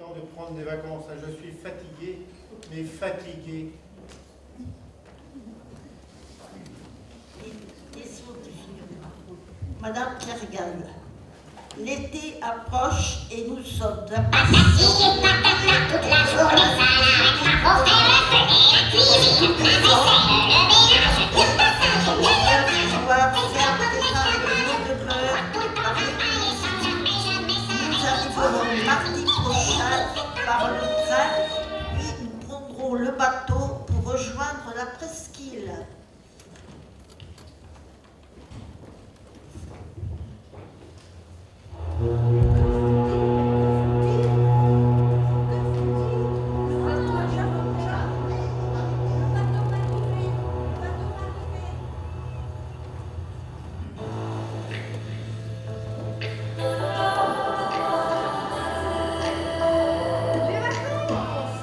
temps de prendre des vacances. Je suis fatigué, mais fatigué. Madame Kergan, l'été approche et nous sommes Papa fille et papa plat toute la journée salade. On fait la fenêtre, la cuisine, la vaisselle, le ménage, le passage, le pouvoir faire des pains de l'eau de beurre par nous arriverons mardi prochain par le train, puis nous prendrons le bateau pour rejoindre la presqu'île.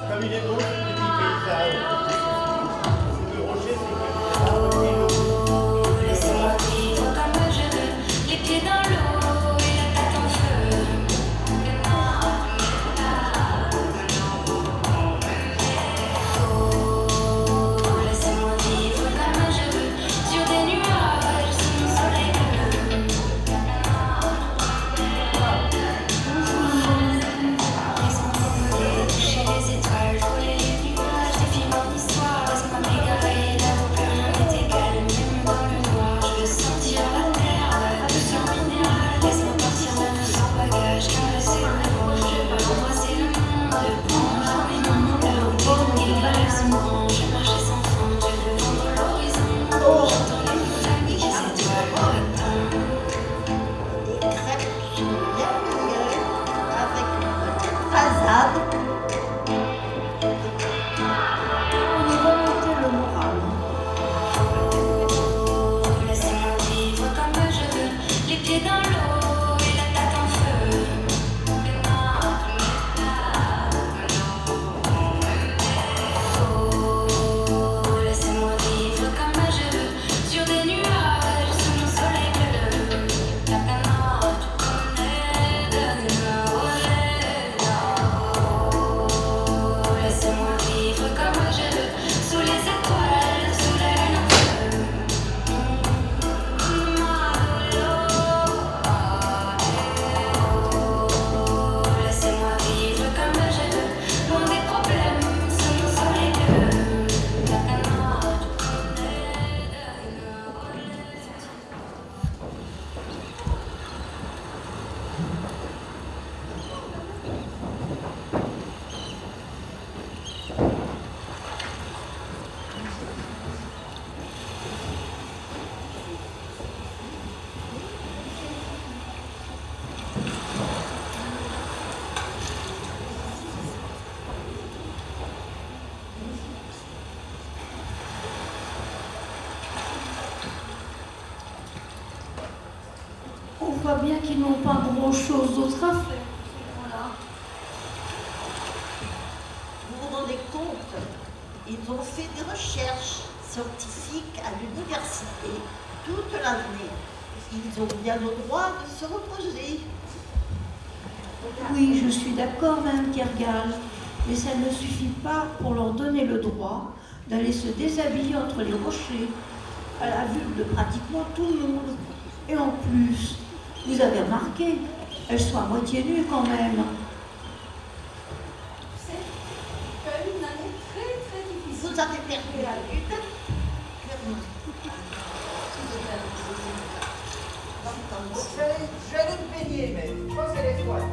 Comme il est beau, ce petit paysage. Le rocher, c'est Laissez-moi vivre comme je veux, les pieds dans l'eau et la tête en feu. Laissez-moi vivre comme je veux, sur des nuages, sous mon soleil bleu. Laissez-moi toucher les étoiles, voler les nuages, défier mon histoire, laisse-moi m'égarer, là où plus rien n'est égal, même dans le noir, je veux sentir la terre, de sang minéral, laisse-moi partir même sans bagage, caresser le vent, je veux embrasser le monde, prendre mes mains, là où les galaxies m'ont, je veux marcher sans fin, je veux vendre l'horizon, j'entends les montagnes qui s'étoilent dans le temps. Les crêpes sont bien meilleures avec une petite rasade. On y remonter le moral. Laissez-moi vivre comme je veux, les pieds dans l'eau et la tête en feu. Laissez-moi vivre comme je veux, sur des nuages, sous mon soleil bleu. La peine tout connaît de laissez-moi vivre comme je veux, sous les étoiles, sous la lune en feu. Laissez-moi vivre comme je veux, loin des problèmes, sous mon soleil bleu. La peine tout connaît de On voit bien qu'ils n'ont pas grand-chose d'autre à faire. Voilà. Vous vous rendez compte, ils ont fait des recherches scientifiques à l'université toute l'année. Ils ont bien le droit de se reposer. Oui, je suis d'accord, Madame Kergal, mais ça ne suffit pas pour leur donner le droit d'aller se déshabiller entre les rochers, à la vue de pratiquement tout le monde. Et en plus, vous avez remarqué, elles sont à moitié nues quand même. C'est une année très très difficile. Vous avez perdu la lune. Je vais aller me baigner, mais je pense qu'elle est froide.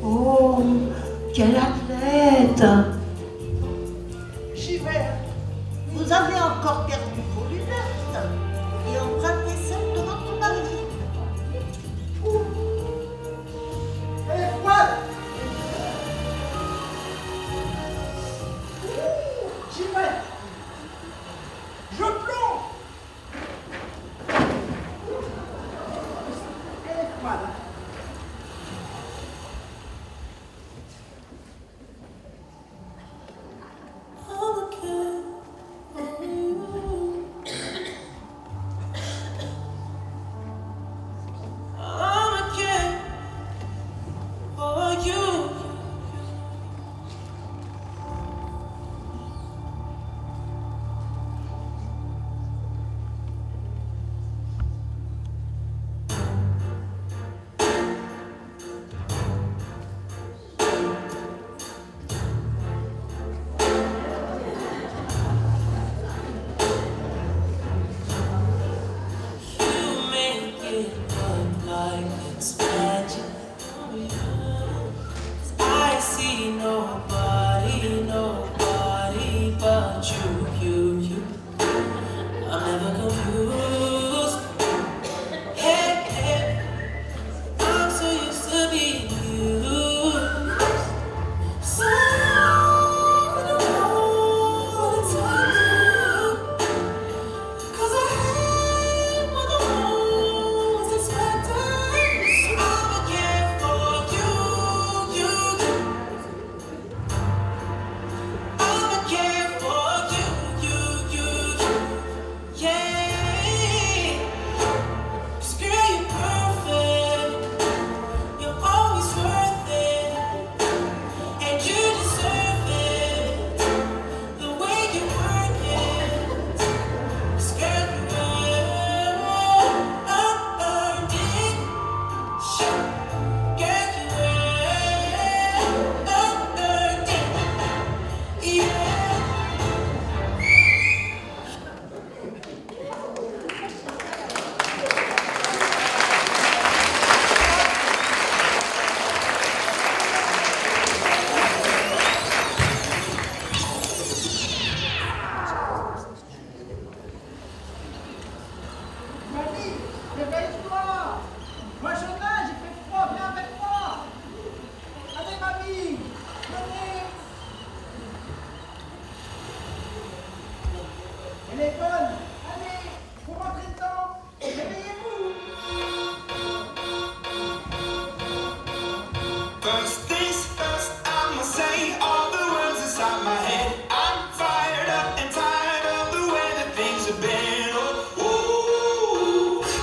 Oh, quelle athlète! J'y vais. Vous avez encore perdu vos lunettes et emprunté celles de votre mari. Elle est froide. J'y vais. Je plonge. Voilà.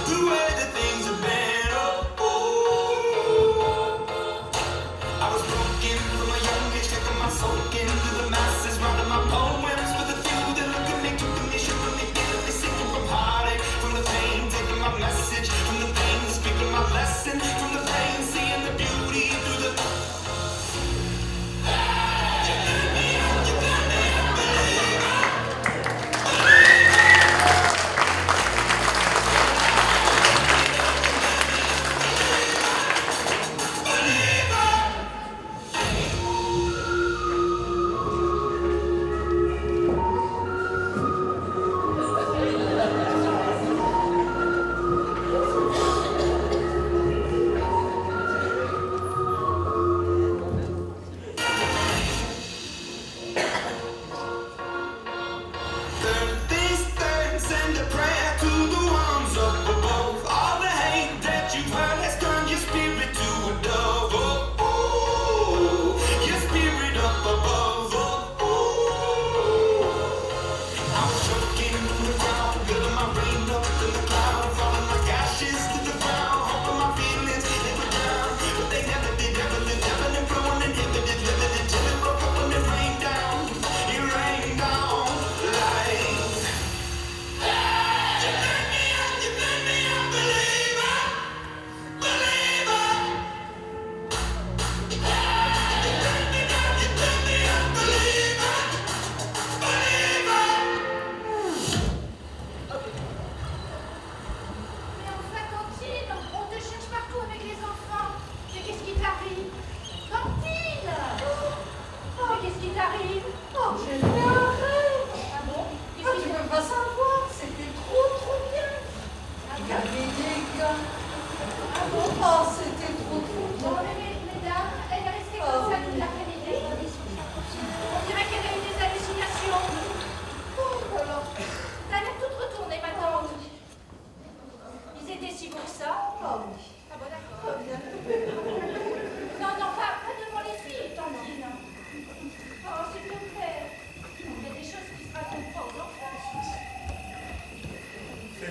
The way that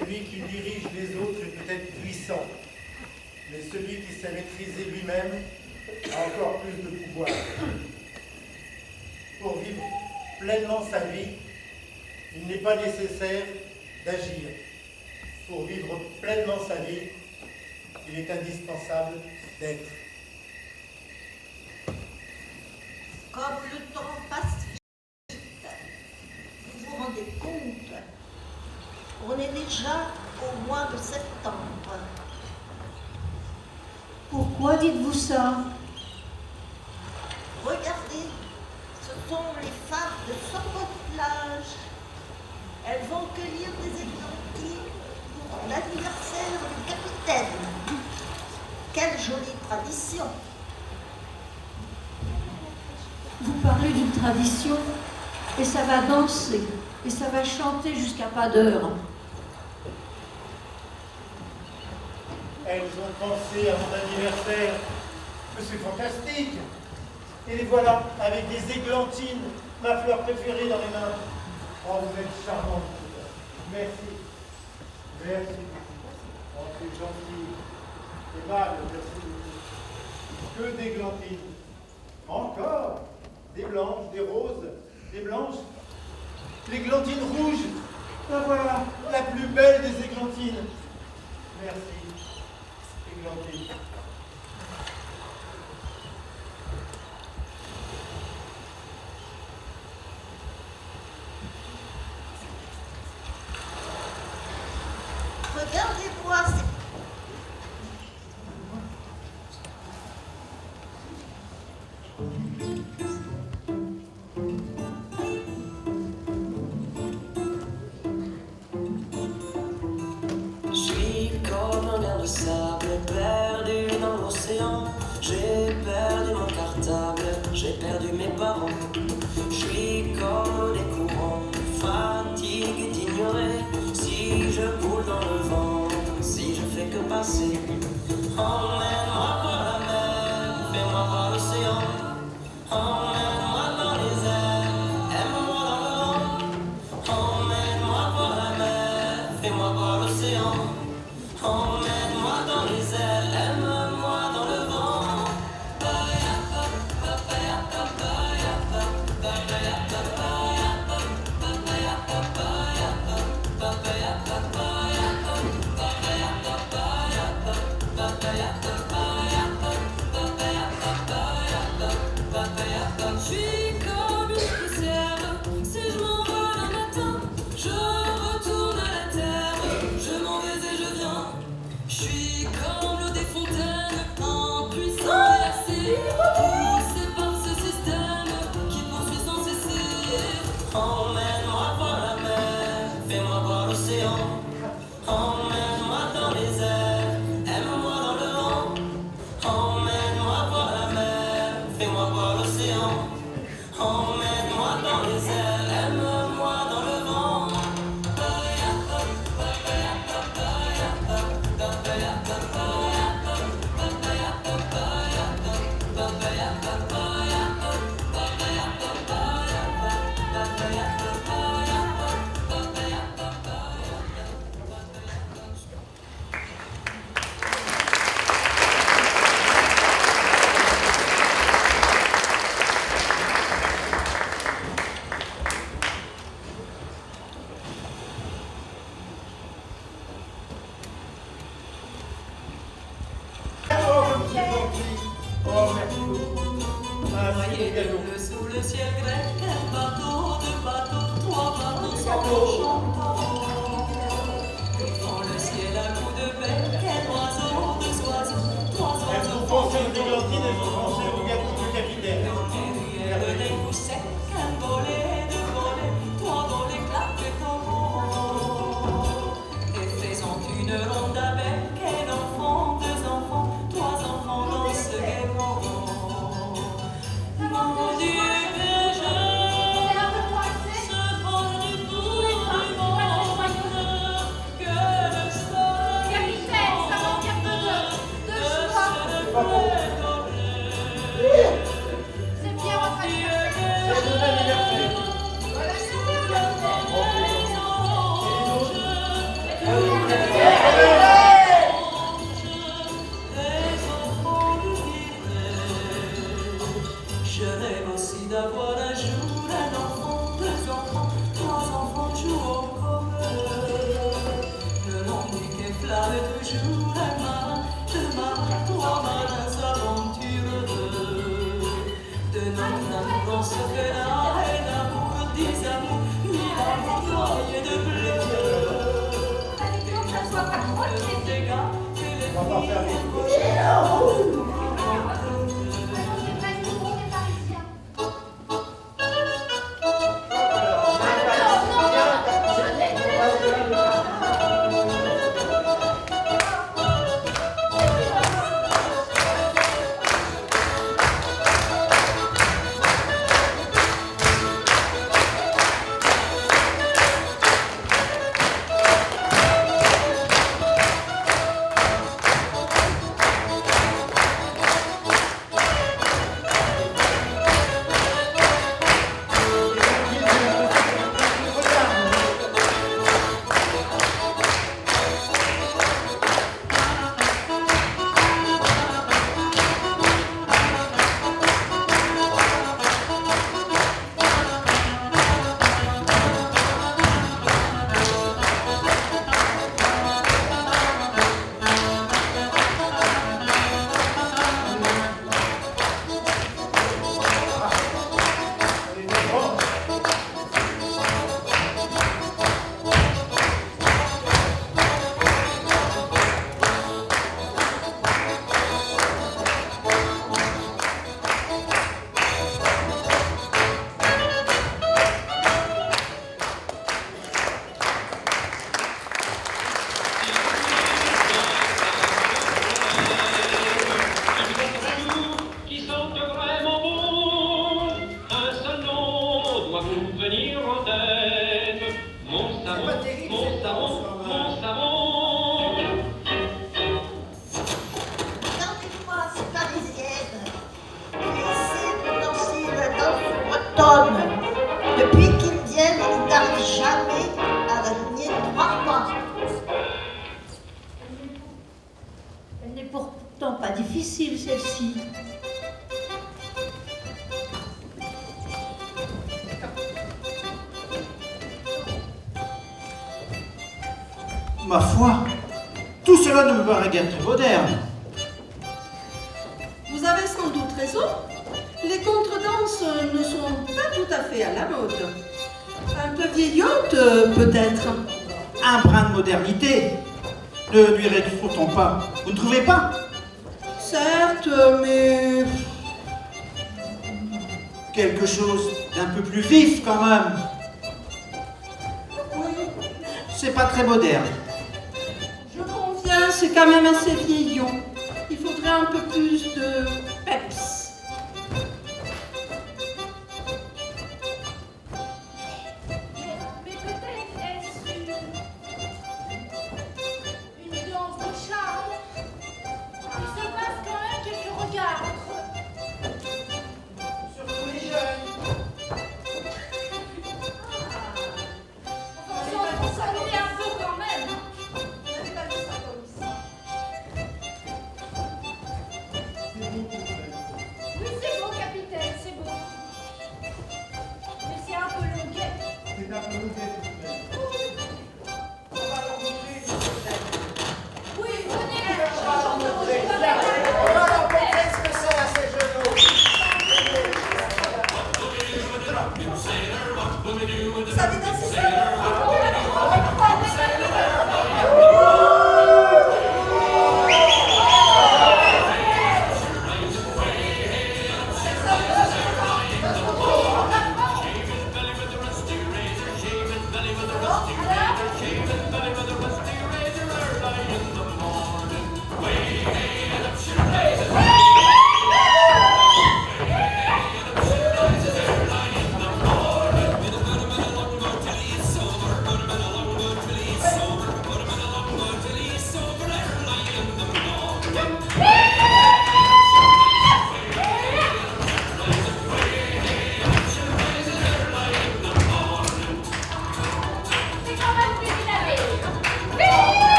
Celui qui dirige les autres est peut-être puissant, mais celui qui sait maîtriser lui-même a encore plus de pouvoir. Pour vivre pleinement sa vie, il n'est pas nécessaire d'agir. Pour vivre pleinement sa vie, il est indispensable d'être. Comme le temps passe vite, vous vous rendez compte, on est déjà au mois de septembre. Pourquoi dites-vous ça? Regardez, ce sont les femmes de Sorbotelage. Elles vont cueillir des églantines pour l'anniversaire du capitaine. Quelle jolie tradition! Vous parlez d'une tradition, et ça va danser, et ça va chanter jusqu'à pas d'heure. Elles ont pensé à mon anniversaire, mais c'est fantastique. Et les voilà, avec des églantines, ma fleur préférée dans les mains. Oh, vous êtes charmante. Merci. Merci. Oh, c'est gentil. Aimable, merci beaucoup. Que d'églantines. Encore. Des blanches, des roses, des blanches. L'églantine rouge. Ben voilà, la plus belle des églantines. Merci. Églantine. Regardez-moi ces... Je suis comme un grain de sable perdu dans l'océan. J'ai perdu mon cartable, j'ai perdu mes parents. Je suis comme les courants, fatigué d'ignorer. Si je coule dans le vent, si je fais que passer. Emmène-moi par la mer, fais-moi par l'océan. Emmène-moi dans les airs, aime-moi dans le vent. Emmène-moi par la mer, fais-moi par l'océan. Emmène-moi dans les airs, aime-moi dans le vent. Je suis comme une poussière, si je m'envole un matin, je retourne à la terre, je m'en vais et je viens. Je suis comme l'eau des fontaines, impuissant et lassé, poussé par ce système qui poursuit sans cesser. Emmène-moi par la mer, fais-moi par l'océan. Emmène-moi dans les airs, aime-moi dans le vent. Emmène-moi par la mer, fais-moi par l'océan. Emmène-moi dans les airs, aime-moi dans le vent. Oh, comme c'est gentil. Oh, merci beaucoup. Ah, c'est des cadeaux. Sous le ciel grec, un bateau, deux bateaux, trois bateaux s'enchant. Dans le ciel à coups de bec, un oiseau, deux oiseaux, trois Elles ont oiseaux. pensé aux églantines, elles ont pensé au gâteau du capitaine. Derrière des coups secs, un volet, deux volets, trois volets claquent au vent. Et faisant une ronde avec un enfant, deux enfants, trois enfants dansent gaiement. Mon Dieu, que je se prend du bout du monde, que le soleil Capitaine, ça manque un peu de choix. C'est bien votre anniversaire. C'est mon anniversaire. Voilà, c'est bien. Et les autres? jour de ma aventure de notre dans ce que là et l'amour des amours, ni l'amour noyé de bleu. Ça soit pas trop de dégâts. On va pas faire les Regardez-moi ces Parisiennes qui essaient de danser la danse bretonne. Depuis qu'ils viennent, ils n'arrivent jamais à aligner 3 pas. Elle n'est pourtant pas difficile, celle-ci. Ma foi, tout cela ne me paraît guère très moderne. Vous avez sans doute raison. Les contredanses ne sont pas tout à fait à la mode. Un peu vieillotte, peut-être. Un brin de modernité. Ne lui retrouve-t-on pas? Vous ne trouvez pas? Certes, mais... Quelque chose d'un peu plus vif quand même. Oui, C'est pas très moderne. je conviens, c'est quand même assez vieillot. Il faudrait un peu plus de peps. Mais peut-être est-ce une danse de charme. Il se passe quand même quelques regards entre eux. Surtout les jeunes. Enfin, on s'ennuie un peu quand même. On n'avait pas vu ça comme ça. C'est beaucoup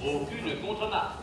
Aucune contre-marque.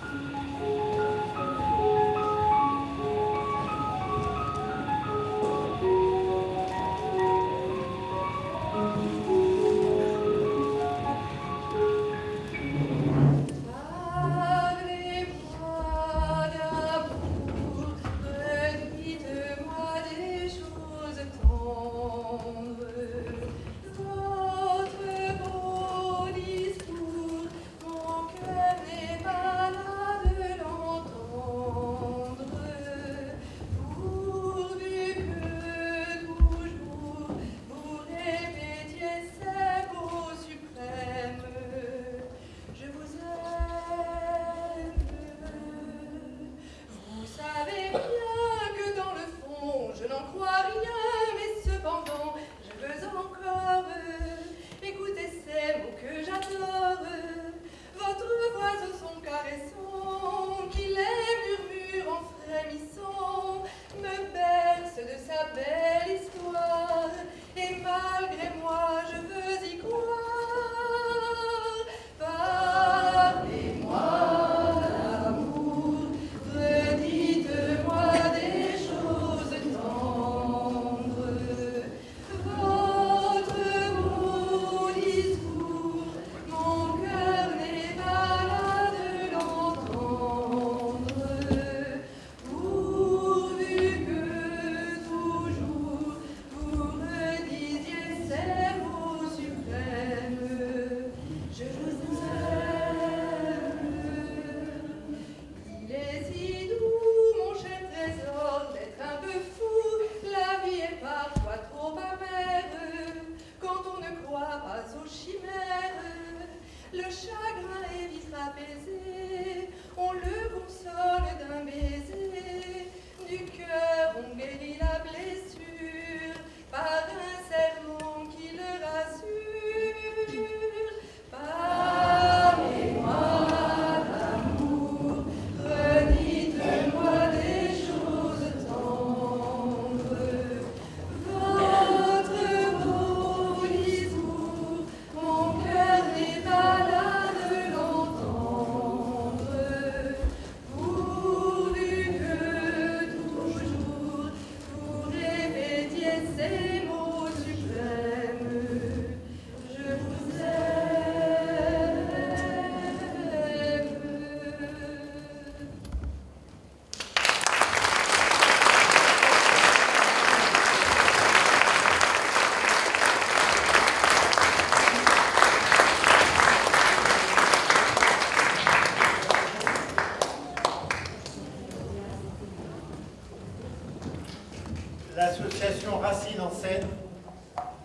L'association Racine en scène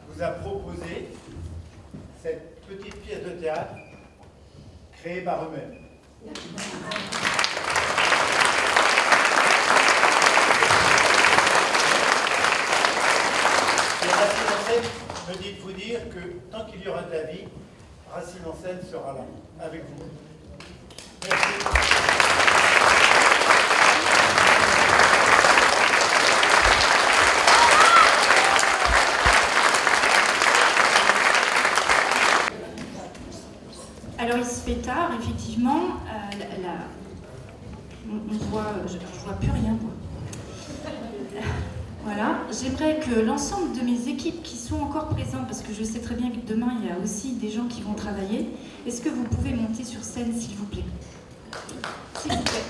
vous a proposé cette petite pièce de théâtre créée par eux-mêmes. Et Racine en scène me dit de vous dire que tant qu'il y aura de la vie, Racine en scène sera là, avec vous. Merci. Alors il se fait tard, effectivement, on voit, je vois plus rien moi. Voilà, j'aimerais que l'ensemble de mes équipes qui sont encore présentes, parce que je sais très bien que demain il y a aussi des gens qui vont travailler, est-ce que vous pouvez monter sur scène s'il vous plaît? S'il vous plaît.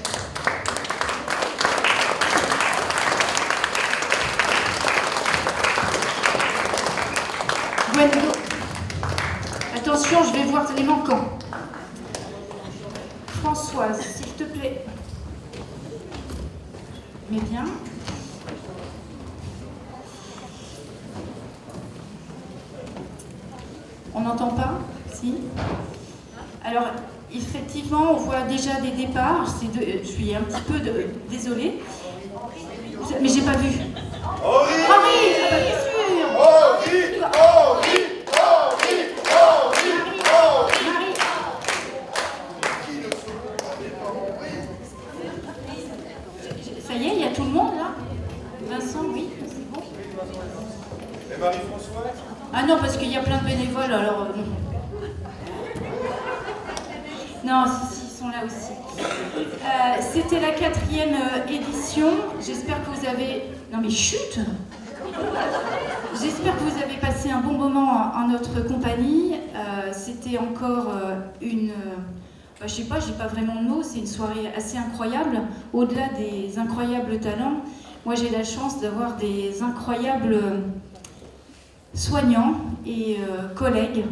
Gwendo. Attention, je vais voir les manquants. Françoise, s'il te plaît. Mais bien. On n'entend pas? Si. Alors, effectivement, on voit déjà des départs. Je suis un petit peu désolée. Mais j'ai pas vu. Henri, ah bah, bien sûr. Ça y est, il y a tout le monde là? Vincent, oui, c'est bon. Et Marie-Françoise? Ah non, parce qu'il y a plein de bénévoles, alors... Non, si, sont là aussi. C'était la 4e édition. J'espère que vous avez... Non mais chut! J'espère que vous avez passé un bon moment en notre compagnie. C'était encore une... je sais pas, j'ai pas vraiment de mots, c'est une soirée assez incroyable. Au-delà des incroyables talents, moi j'ai la chance d'avoir des incroyables soignants et collègues.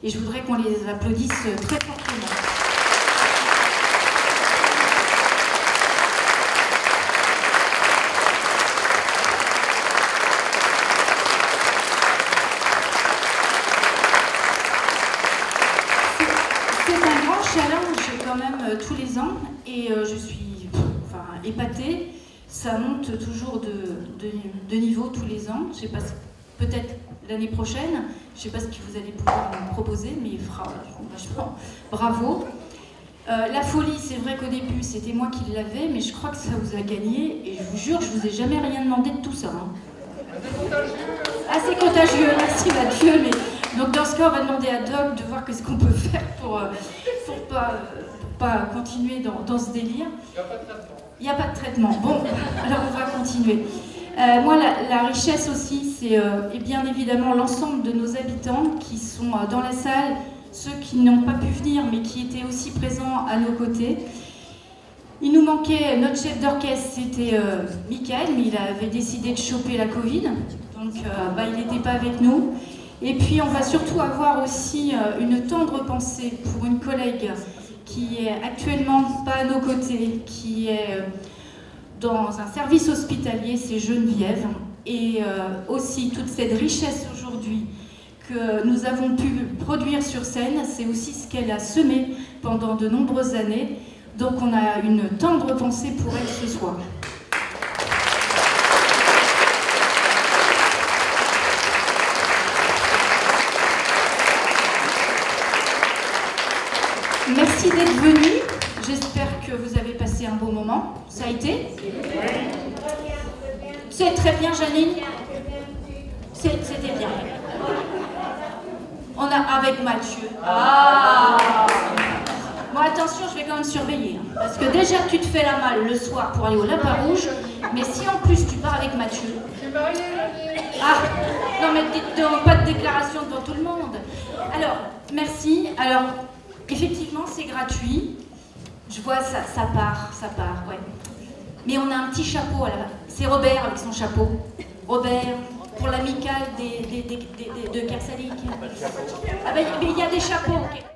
Et je voudrais qu'on les applaudisse très fortement. Quand même tous les ans et je suis épatée. Ça monte toujours de niveau tous les ans. Je sais pas, peut-être l'année prochaine. Je sais pas ce que vous allez pouvoir me proposer, mais vachement bravo. La folie, c'est vrai qu'au début c'était moi qui l'avais, mais je crois que ça vous a gagné et je vous jure, je vous ai jamais rien demandé de tout ça. Ah, c'est contagieux, merci Mathieu. Mais donc dans ce cas, on va demander à Doc de voir qu'est-ce qu'on peut faire pour pas continuer dans ce délire. Il n'y a pas de traitement. Bon, alors on va continuer. Moi, la richesse aussi, c'est bien évidemment l'ensemble de nos habitants qui sont dans la salle, ceux qui n'ont pas pu venir mais qui étaient aussi présents à nos côtés. Il nous manquait notre chef d'orchestre, c'était Michael, mais il avait décidé de choper la Covid, donc il n'était pas avec nous. Et puis on va surtout avoir aussi une tendre pensée pour une collègue qui est actuellement pas à nos côtés, qui est dans un service hospitalier, c'est Geneviève, et aussi toute cette richesse aujourd'hui que nous avons pu produire sur scène, c'est aussi ce qu'elle a semé pendant de nombreuses années. Donc on a une tendre pensée pour elle ce soir. Merci d'être venus. J'espère que vous avez passé un beau moment. Ça a été ? C'est très bien, Janine. C'était bien. On a avec Mathieu. Ah! Bon, attention, je vais quand même surveiller. Parce que déjà, tu te fais la malle le soir pour aller au Lapin Rouge. Mais si en plus tu pars avec Mathieu. Je suis mariée, Janine. Ah! Non, mais pas de déclaration devant tout le monde. Alors, merci. Alors, effectivement, c'est gratuit. Je vois, ça part, ouais. Mais on a un petit chapeau là. C'est Robert avec son chapeau. Robert, pour l'amicale de Kersalik. Ah ben, il y a des chapeaux.